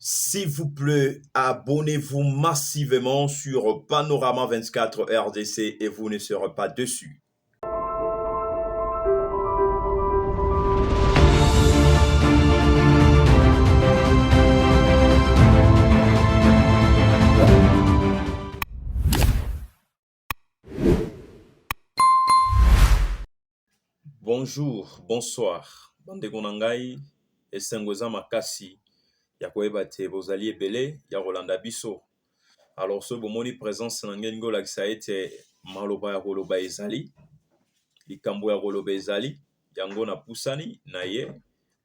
S'il vous plaît, abonnez-vous massivement sur Panorama 24 RDC et vous ne serez pas dessus. Bonjour, bonsoir. Bandeko na ngai, esengo eza makasi ya koyeba te bozali ebele ya kolanda biso. Alors so bomoni présence na ngai ngolakisa ete maloba ya koloba ezali, likambo ya koloba ezali, yango na pusani na ye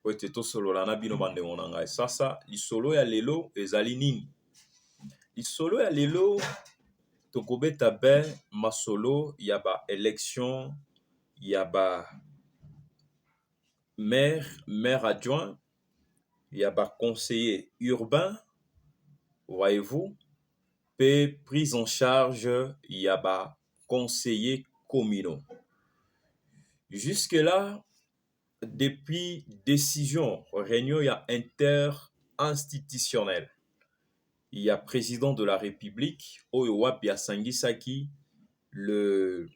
po ete tosolola na bino bandeko na ngai. Sasa lisolo ya lelo ezali nini? Lisolo ya lelo tokobeta be masolo ya ba élection ya ba maire adjoint, il y a pas conseiller urbain, voyez-vous, puis prise en charge, il y a pas conseiller communaux. Jusque-là, depuis décision, réunion il y a inter-institutionnel. Il y a président de la République, Oyowap Sangisaki, je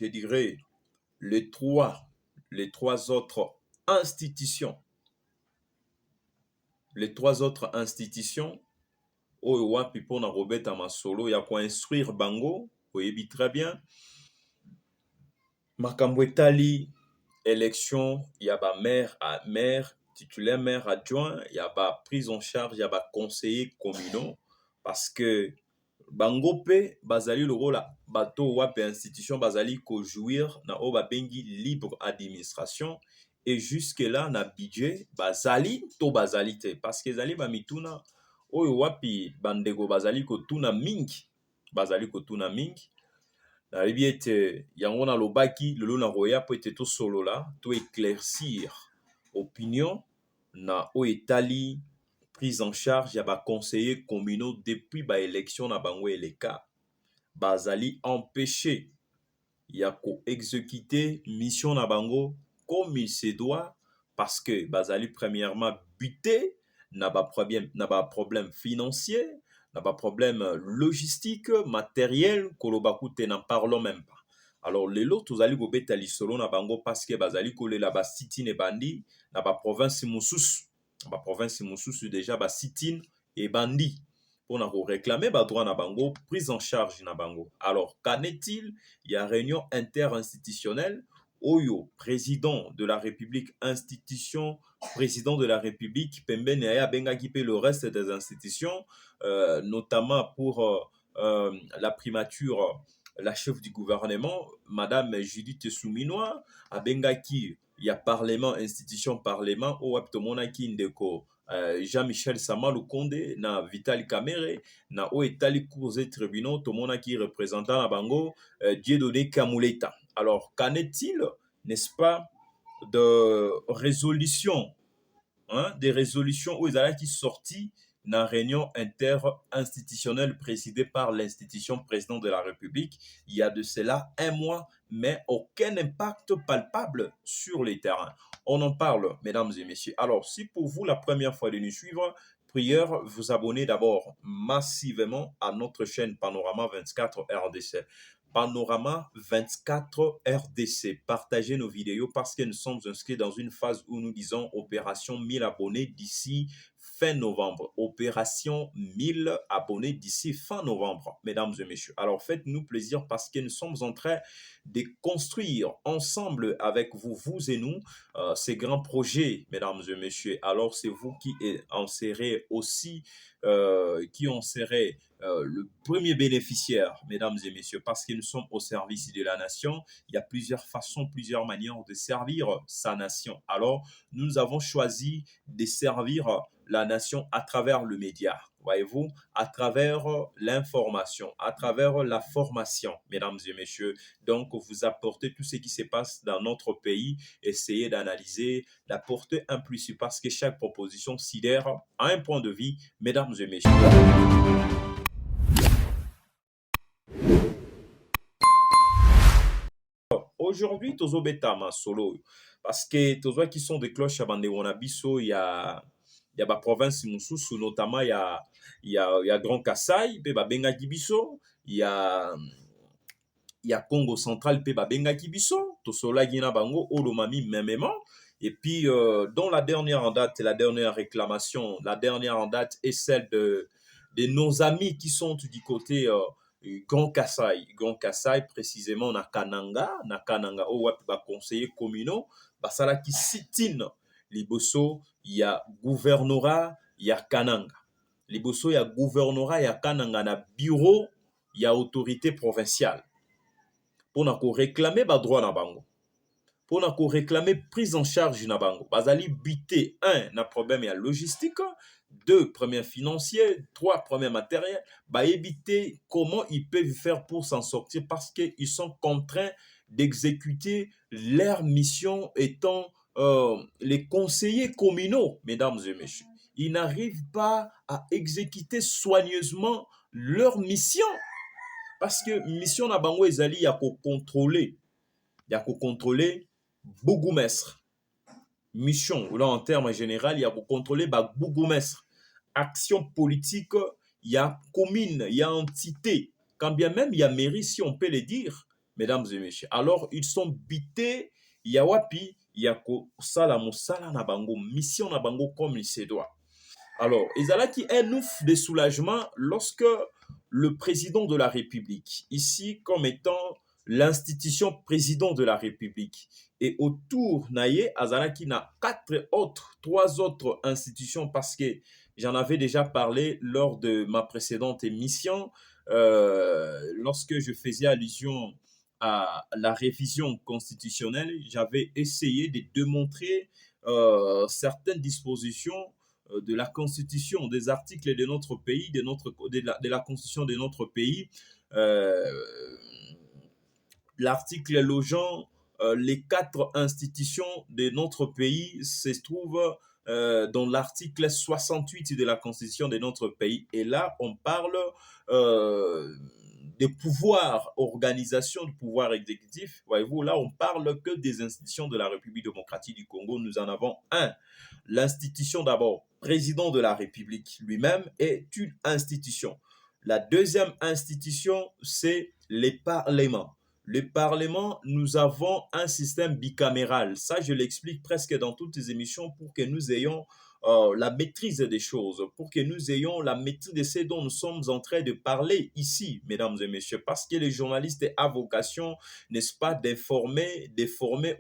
dirais, les trois autres institutions. Les trois autres institutions, Oyowap Pipona Robeta Masolo, il y a quoi instruire Bango, oyebi très bien. Makambwetali, élection, il y a pas maire, titulaire maire adjoint, il y a pas prise en charge, il y a pas conseiller communaux, parce que Bango pe bazali le rôle bateau wap institution bazali ko jouir na oba bengi libre administration et jusque là na budget bazali to bazali te parce que zali ba mituna oyo wapi bandego bazali ko tuna mingi na libiete yango na lobaki lelo na roya po ete to solo là to éclaircir opinion na o etali prise en charge ya ba conseillers communaux depuis ba élection na bango eleka bazali empêché ya ko exécuter mission na bango comme il se doit parce que bazali premièrement buté na ba problème financier na ba problème logistique matériel kolobaku te n'en parlons même pas. Alors lelo tozali kobeta lisolo na bango parce que bazali kolela ba siti ne bandi na ba province mosusu. Ba province mosusu déjà ba sit-in et bandi pour na réclamer ba droit na bango prise en charge na bango. Alors qu'en est-il? Il y a réunion interinstitutionnelle Oyo président de la République institution président de la République pembene ya benga ki pe le reste des institutions notamment pour la primature la chef du gouvernement madame Judith Souminois abengaki il y a parlement institution parlement o waptomonaki ndeko Jean-Michel Samalu Konde na Vital Kamerhe na o etali cours et tribunaux tomonaki représentant na bango Dieudonné Kamuleta. Alors qu'en est-il, n'est-ce pas, de résolutions des résolutions où ils allaient qui sorti dans réunion inter-institutionnelle présidée par l'institution président de la République il y a de cela un mois, mais aucun impact palpable sur les terrains. On en parle, mesdames et messieurs. Alors, si pour vous la première fois de nous suivre, prière, vous abonnez d'abord massivement à notre chaîne Panorama 24 RDC. Panorama 24 RDC. Partagez nos vidéos parce que nous sommes inscrits dans une phase où nous disons opération 1000 abonnés d'ici fin novembre. Opération 1000 abonnés d'ici fin novembre, mesdames et messieurs. Alors faites-nous plaisir parce que nous sommes en train de construire ensemble avec vous, vous et nous, ces grands projets, mesdames et messieurs. Alors c'est vous qui en serez aussi, le premier bénéficiaire, mesdames et messieurs, parce que nous sommes au service de la nation. Il y a plusieurs façons, plusieurs manières de servir sa nation. Alors, nous avons choisi de servir la nation à travers le média, voyez-vous, à travers l'information, à travers la formation, mesdames et messieurs. Donc, vous apportez tout ce qui se passe dans notre pays, essayez d'analyser, d'apporter un plus, parce que chaque proposition sidère à un point de vue, mesdames et messieurs. Aujourd'hui, tozo betama solo parce que tozo qui sont des cloches à bande wanabiso Il y a ba province mosusu, notamment il y a Grand Kassai, pe ba benga kibiso, il y a Congo central, pe ba benga kibiso, to sola gina bango, olomami memement. Et puis, dans la dernière en date, la dernière réclamation, la dernière en date est celle de nos amis qui sont du côté Grand Kassai précisément na Kananga, au wap ba conseiller communaux, basala qui sitine liboso, il y a gouvernorat, il y a Kananga. Liboso, il y a gouvernorat, il y a Kananga, na bureau, il y a autorité provinciale. Pour na ko réclamer ba droit na bango. Pour nous réclamer prise en charge na bango. Bazali bité, un, na problème ya logistique, deux, problème financier, trois, problème matériel. Ba éviter comment ils peuvent faire pour s'en sortir parce qu'ils sont contraints d'exécuter leur mission étant les conseillers communaux, mesdames et messieurs. Ils n'arrivent pas à exécuter soigneusement leur mission parce que mission na bango ezali ya ko contrôler. Il y a qu'à contrôler bourgmestre. Mission, ou là en termes général, il y a qu'à contrôler bourgmestre. Action politique, il y a commune, il y a entité. Quand bien même il y a mairie, si on peut le dire, mesdames et messieurs. Alors, ils sont bités, il y a wapi, il y a qu'à sala mosala na bango, mission na bango comme il se doit. Alors, Ezala qui est un ouf de soulagement lorsque le président de la République, ici comme étant l'institution président de la République, et autour naye Azalaki na trois autres institutions parce que j'en avais déjà parlé lors de ma précédente émission, lorsque je faisais allusion à la révision constitutionnelle, j'avais essayé de démontrer certaines dispositions de la constitution, des articles de notre pays, de la constitution de notre pays, l'article logeant les quatre institutions de notre pays se trouve dans l'article 68 de la constitution de notre pays. Et là, on parle des pouvoirs, organisation du pouvoir exécutif. Voyez-vous, là, on parle que des institutions de la République démocratique du Congo. Nous en avons un. L'institution d'abord, président de la République lui-même est une institution. La deuxième institution, c'est les parlements. Le Parlement, nous avons un système bicaméral. Ça, je l'explique presque dans toutes les émissions pour que nous ayons la maîtrise des choses, pour que nous ayons la maîtrise de ce dont nous sommes en train de parler ici, mesdames et messieurs, parce que les journalistes ont vocation, n'est-ce pas, d'informer,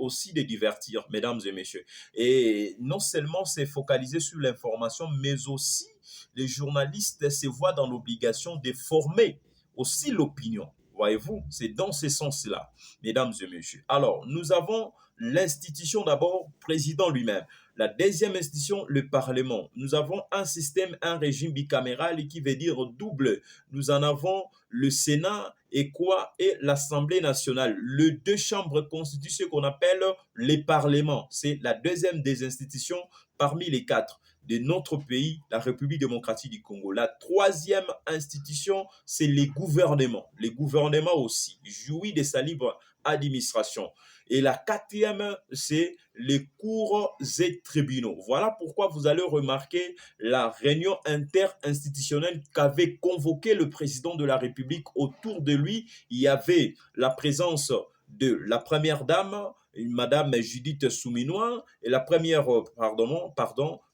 aussi de divertir, mesdames et messieurs. Et non seulement c'est focalisé sur l'information, mais aussi les journalistes se voient dans l'obligation de former aussi l'opinion. Voyez-vous, c'est dans ce sens-là, mesdames et messieurs. Alors, nous avons l'institution d'abord, président lui-même. La deuxième institution, le Parlement. Nous avons un système, un régime bicaméral qui veut dire double. Nous en avons le Sénat et quoi? Et l'Assemblée nationale. Les deux chambres constituent ce qu'on appelle les parlements. C'est la deuxième des institutions parmi les quatre de notre pays, la République démocratique du Congo. La troisième institution, c'est les gouvernements. Les gouvernements aussi jouissent de sa libre administration. Et la quatrième, c'est les cours et tribunaux. Voilà pourquoi vous allez remarquer la réunion interinstitutionnelle qu'avait convoquée le président de la République. Autour de lui, il y avait la présence de la première dame, Madame Judith Souminois, et la première,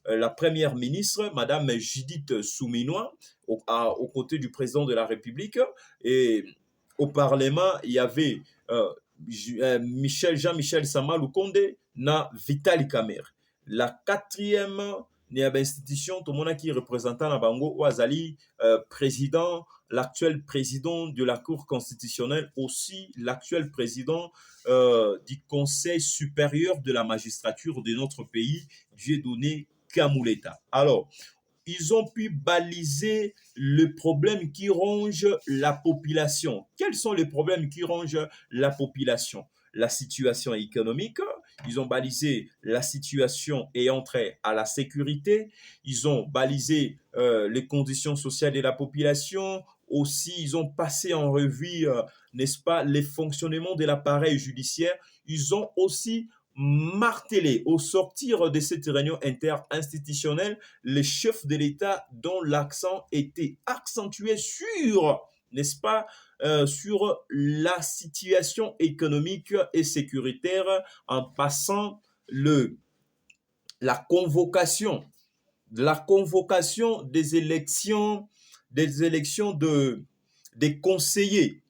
la première ministre, Madame Judith Souminois, aux côtés du président de la République. Et au Parlement, il y avait Jean-Michel Sama Lukonde na Vitali Kamere. La quatrième institution, tout le monde qui est représentant na bango Ouazali, président, l'actuel président de la Cour constitutionnelle, aussi l'actuel président du Conseil supérieur de la magistrature de notre pays, Dieudonné Kamuleta. Alors, ils ont pu baliser le problème qui ronge la population. Quels sont les problèmes qui rongent la population? La situation économique, ils ont balisé la situation ayant trait à la sécurité, ils ont balisé les conditions sociales de la population, aussi ils ont passé en revue, n'est-ce pas, les fonctionnements de l'appareil judiciaire, ils ont aussi martelé au sortir de cette réunion interinstitutionnelle les chefs de l'État dont l'accent était accentué sur, n'est-ce pas, sur la situation économique et sécuritaire en passant la convocation des élections des conseillers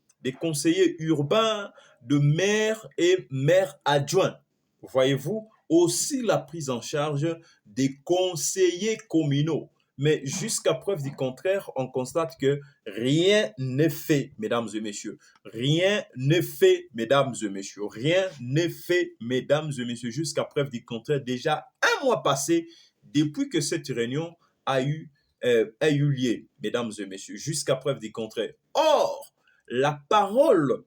urbains, de maires et maires adjoints. Voyez-vous, aussi la prise en charge des conseillers communaux. Mais jusqu'à preuve du contraire, on constate que rien n'est fait, mesdames et messieurs. Rien n'est fait, mesdames et messieurs. Rien n'est fait, mesdames et messieurs. Jusqu'à preuve du contraire, déjà un mois passé, depuis que cette réunion a eu lieu, mesdames et messieurs, jusqu'à preuve du contraire. Or, la parole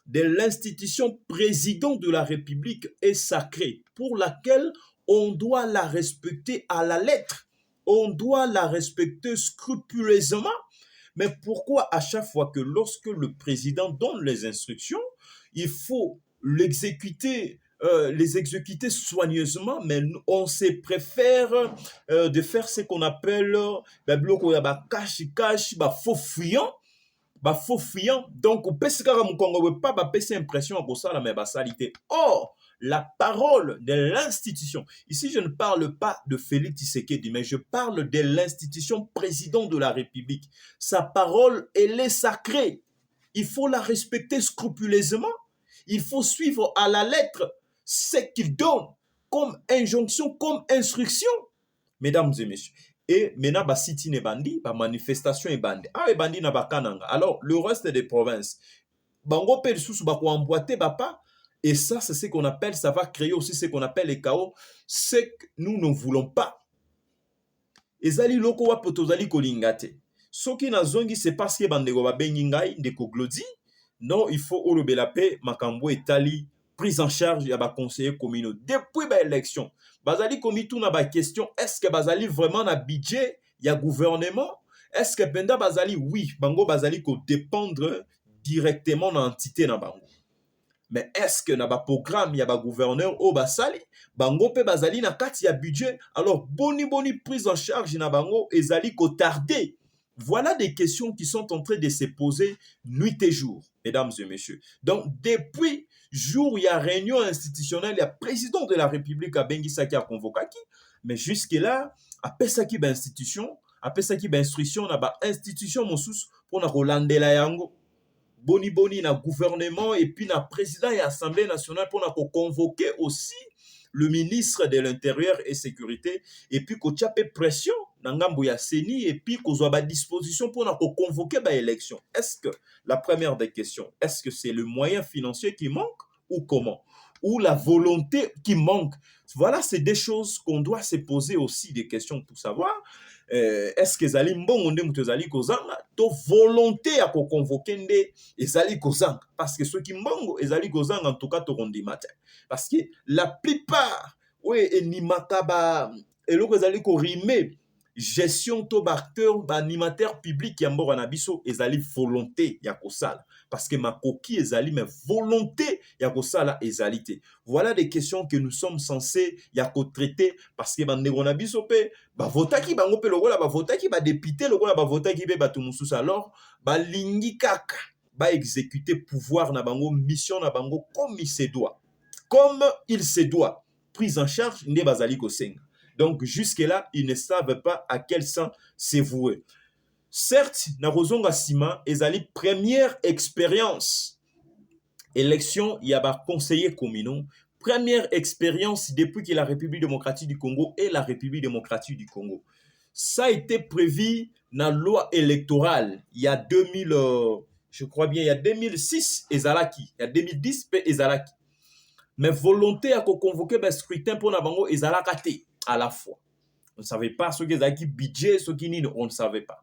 de l'institution président de la République est sacrée, pour laquelle on doit la respecter à la lettre, on doit la respecter scrupuleusement. Mais pourquoi à chaque fois que lorsque le président donne les instructions, il faut les exécuter soigneusement, mais on se préfère de faire ce qu'on appelle faux fuyant. Faux fuyant. Donc, pas impression à ça, mais salité. Or, la parole de l'institution. Ici, je ne parle pas de Félix Tshisekedi, mais je parle de l'institution président de la République. Sa parole, elle est sacrée. Il faut la respecter scrupuleusement. Il faut suivre à la lettre ce qu'il donne comme injonction, comme instruction. Mesdames et messieurs. Et maintenant, City ne bandi, manifestation et bandi. Ah, et bandi na bakananga. Alors, le reste des provinces, bango pe sous bako emboîté bapa. Et ça, c'est ce qu'on appelle, ça va créer aussi ce qu'on appelle les chaos. Ce que nous ne voulons pas. Ezali loko wa potozali kolingate. Soki na zongi, c'est parce que bandego ba bengi ngai ndeko glodi. Non, il faut olobela pe makambo etali prise en charge ya ba conseiller communaux depuis ba élection. Bazali komitou na ba question, est-ce que bazali vraiment na budget ya gouvernement? Est-ce que penda bazali oui, bango bazali ko dépendre directement na entité na bango. Mais est-ce que na ba programme ya ba gouverneur o basali bango pe bazali na kati ya budget? Alors boni prise en charge na bango ezali ko tarder. Voilà des questions qui sont en train de se poser nuit et jour, mesdames et messieurs. Donc, depuis jour, il y a réunion institutionnelle, il y a président de la République à Bengisaki à Convokaki, mais jusque-là, à Pesaki ba institution, à Pesaki ba instruction, na ba institution monsous pour na Rolande la yango. Boni na gouvernement et puis na président et assemblée nationale pour na convoquer aussi le ministre de l'Intérieur et Sécurité et puis ko tchape pression na ngambo ya seni et puis ko zwa ba disposition pour na convoquer ba élection. Est-ce que la première des questions, est-ce que c'est le moyen financier qui manque ou comment? Ou la volonté qui manque? Voilà, c'est des choses qu'on doit se poser aussi des questions pour savoir. Est-ce que ezali mbongo nde mutu ezali kozanga to volonté ya ko convoquer nde ezali kozanga? Parce que ceux qui mbongo ezali kozanga en tout cas to kondima te. Parce que la plupart enimaka ba eloko ezali ko rimer gestion to acteur animateur public ya mboka na biso ezali volonté ya kosala parce que makoki ezali mais volonté ya kosala ezali te. Voilà des questions que nous sommes censés ya ko traiter parce que bandeko na biso pe ba votaki bango pe lokola ba votaki ba député lokola ba votaki pe bato mususu alors ba lingi kaka ba exécuter pouvoir na bango mission na bango comme il se doit. Comme il se doit. Prise en charge nde bazali kosenga. Donc, jusque-là, ils ne savent pas à quel sens se vouer. Certes, Narozonga Sima, ezali première expérience. Élection, il y a des conseillers communaux. Première expérience depuis que la République démocratique du Congo est la République démocratique du Congo. Ça a été prévu dans la loi électorale. Il y a 2000, je crois bien, il y a 2006, ezalaki. Il y a 2010, ezalaki. Mais volonté à convoquer le scrutin pour Nabango, ezalaka te. À la fois. On ne savait pas ce qu'ils avaient budget, ce qu'ils n'y, on ne savait pas.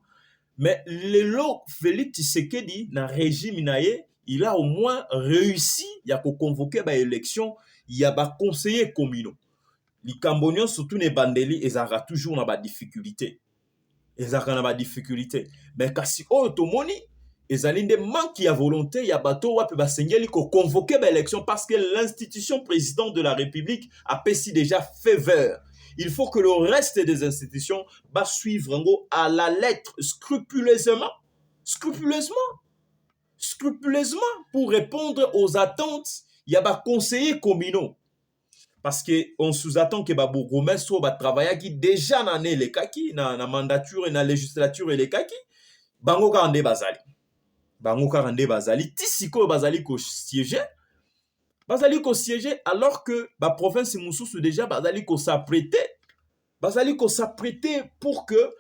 Mais le lot Félix Tshisekedi, dans le régime naïe, il a au moins réussi à convoquer l'élection, il y a des conseillers communaux. Les Camboniens, surtout les bandeli, ils ont toujours des difficultés. Ils ont des difficultés. Mais quand si on ezali nde manque ya volonté ya bato wapi basengeli ko convoquer ba élection parce que l'institution président de la République a pesi déjà faveur. Il faut que le reste des institutions va suivre ngo à la lettre scrupuleusement, scrupuleusement, scrupuleusement pour répondre aux attentes ya ba conseillers communaux. Parce qu'on sous-attend que ba bourgmestre ba travaillaki déjà na ne le kaki na mandature et na législature et le kaki bango ka ande bazali. Bango ka ande bazali ti sikoyo bazali ko siéger alors que ba province mususu déjà bazali ko s'apprêter pour que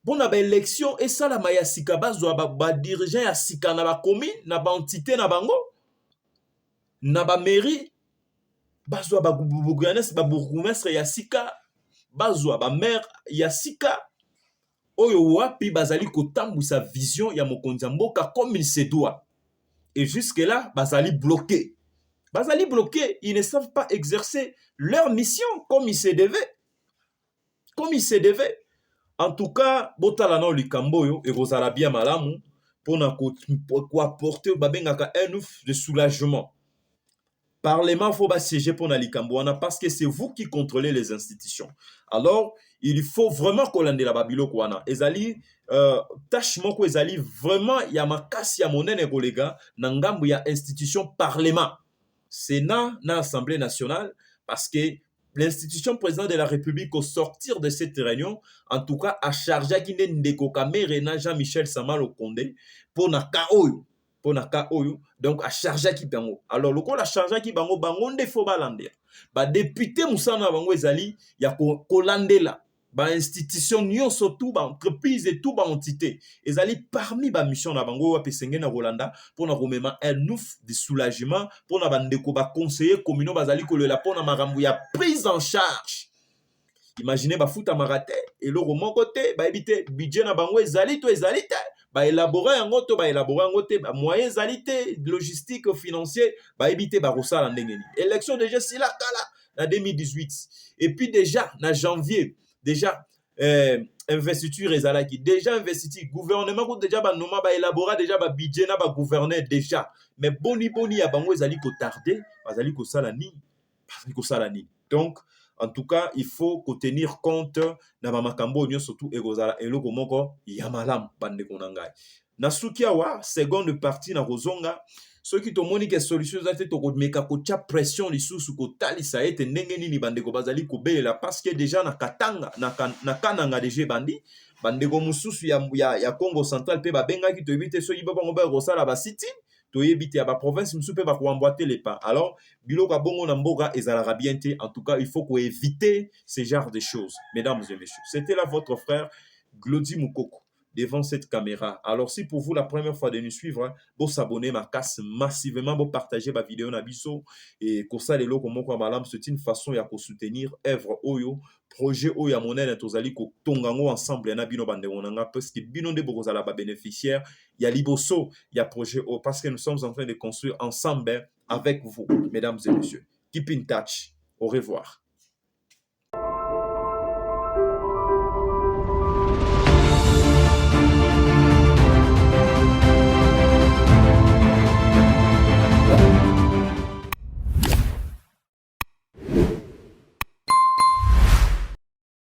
bon na ba élection et ça la maya sika bazwa ba dirigeant ya sika na ba commune na ba entité na bango na ba mairie bazwa ba bourgmestre ya sika bazwa ba maire ya sika oyo wapi bazali kotambwisa vision ya mokonzi ya mboka comme il se doit. Et jusque là bazali bloqué, ils ne savent pas exercer leur mission comme il se devait. En tout cas botala na likambo oyo ekozala bien malamu pona ko apporter babengaka un ouf de soulagement. Parlement faut siéger pour Nalikambouana parce que c'est vous qui contrôlez les institutions. Alors, il faut vraiment qu'on lande la babilo kwana. Ezali tâche moko ezali vraiment ya makasi ya monene kolega na ngambu ya institution parlement. Sénat na Assemblée nationale parce que l'institution président de la République au sortir de cette réunion en tout cas a chargé qui ndeko kamere na Jean-Michel Sama Condé pour na kaoyo. Donc a chargé ki bango. Alors le a chargé ki bango nde faut balander. Ba député musana bango ezali ya ko landela. Ba institution nyonso tout ba entreprise et tout ba entité. Ezali parmi ba mission na bango wa pesenge na Rolanda pour na remema un ouf de soulagement pour na bandeko ba conseiller communaux bazali ko le la pour na marambu ya prise en charge. Imaginez ba futa marate et le roman côté ba éviter budget na bango ezali te. Ba élaborer un autre, moyens ezalité logistique financier, ba éviter ba rosala ndengeni. Élection déjà c'est la kala en 2018. Et puis déjà en janvier, déjà investiture ezalaki, déjà investiture gouvernement ko déjà ba noma ba élaborer déjà ba budget na ba gouverner déjà. Mais boni ya bango ezali ko tarder, bazali ko sala ni. Donc en tout cas, il faut tenir compte na makambo nyo surtout egozala eloko moko ya malamu bande konangai. Na sukia wa seconde partie na rozonga ceux qui tomoni que solution za te to meka ko tia pression lisusu ko talisa ete ndenge nini bande ko bazali ko belela parce que déjà na katanga na kananga déjà bande ko mususu ya Congo central pe ba benga ki to éviter so yiba bango ba rosala ba city to éviter à la province mususu pe ba ko emboîter les pas. Alors biloko bongo na mboka ezalaka bien te. En tout cas, il faut éviter ce genre de choses. Mesdames et messieurs, c'était là votre frère Glody Mukoko devant cette caméra. Alors si pour vous la première fois de nous suivre, vous s'abonner ma casse massivement, vous partager ma vidéo na biso et comme ça les loko moko malam c'est une façon ya ko soutenir œuvre oyo projet oyo ya monene tozali ko tongango ensemble na bino bande onanga parce que bino de bokozala ba bénéficiaire ya liboso ya projet o parce que nous sommes en train de construire ensemble avec vous mesdames et messieurs. Keep in touch. Au revoir.